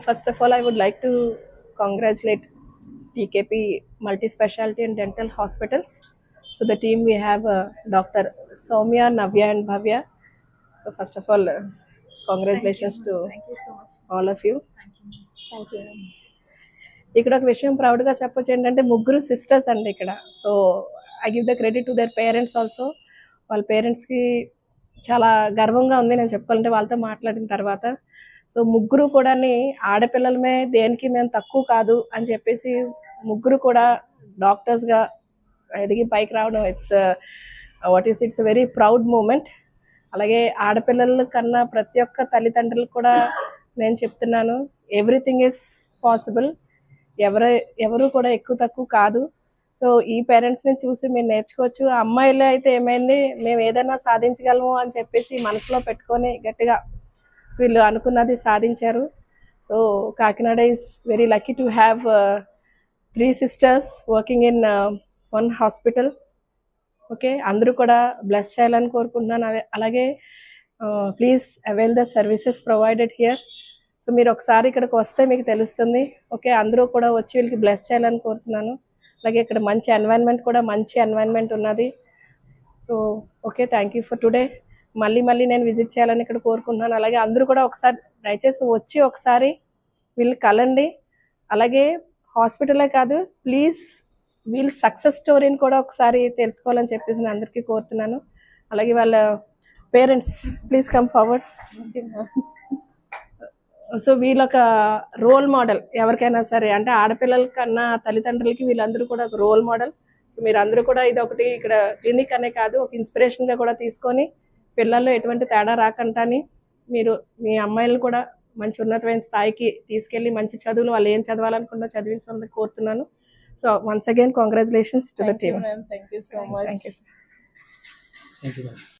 First of all, I would like to congratulate TKP Multi-Specialty and Dental Hospitals. So the team we have Dr. Soumya, Navya and Bhavya. So first of all, congratulations to Thank you so much. all of you. Thank you. ఇక్కడ ఒక విషయం ప్రౌడ్గా చెప్పొచ్చు ఏంటంటే ముగ్గురు sisters అండి ఇక్కడ. So I give the credit to their parents also. వాళ్ళ పేరెంట్స్కి చాలా గర్వంగా ఉంది నేను చెప్పాలంటే వాళ్ళతో మాట్లాడిన తర్వాత. సో ముగ్గురు కూడా ఆడపిల్లలమే దేనికి మేము తక్కువ కాదు అని చెప్పేసి ముగ్గురు కూడా డాక్టర్స్గా ఎదిగి పైకి రావడం ఇట్స్ వెరీ ప్రౌడ్ మూమెంట్. అలాగే ఆడపిల్లల కన్నా ప్రతి ఒక్క తల్లిదండ్రులకు కూడా నేను చెప్తున్నాను, ఎవ్రీథింగ్ ఈజ్ పాసిబుల్. ఎవరు కూడా ఎక్కువ తక్కువ కాదు. సో ఈ పేరెంట్స్ని చూసి మీరు నేర్చుకోవచ్చు. అమ్మాయిలు అయితే ఏమైంది, మేము ఏదైనా సాధించగలము అని చెప్పేసి మనసులో పెట్టుకొని గట్టిగా వీళ్ళు అనుకున్నది సాధించారు. So Kakinada is very lucky to have 3 sisters working in 1 hospital. Okay, అందరూ కూడా బ్లెస్ చేయాలని కోరుకుంటున్నాను. అలాగే please avail the services provided here. So మీరు ఒకసారి ఇక్కడికి వస్తే మీకు తెలుస్తుంది. ఓకే, అందరూ కూడా వచ్చి వీళ్ళకి బ్లెస్ చేయాలని కోరుతున్నాను. అలాగే ఇక్కడ మంచి ఎన్వైరన్మెంట్ ఉన్నది. So okay, thank you for today. మళ్ళీ నేను విజిట్ చేయాలని ఇక్కడ కోరుకుంటున్నాను. అలాగే అందరూ కూడా ఒకసారి దయచేసి వచ్చి ఒకసారి వీళ్ళు కలండి. అలాగే హాస్పిటలే కాదు, ప్లీజ్ వీళ్ళ సక్సెస్ స్టోరీని కూడా ఒకసారి తెలుసుకోవాలని చెప్పేసి నేను అందరికీ కోరుతున్నాను. అలాగే వాళ్ళ parents please come forward. So వీళ్ళొక రోల్ మోడల్ ఎవరికైనా సరే, అంటే ఆడపిల్లల కన్నా తల్లిదండ్రులకి వీళ్ళందరూ కూడా ఒక రోల్ మోడల్. సో మీరు అందరూ కూడా ఇది ఒకటి ఇక్కడ క్లినిక్ అనే కాదు, ఒక ఇన్స్పిరేషన్గా కూడా తీసుకొని పిల్లల్లో ఎటువంటి తేడా రాకంటాని మీరు మీ అమ్మాయిలను కూడా మంచి ఉన్నతమైన స్థాయికి తీసుకెళ్ళి మంచి చదువులు వాళ్ళు ఏం చదవాలనుకుంటా చదివించాలని కోరుతున్నాను. So once again congratulations to the team. Thank you so much. Thank you. Thank you.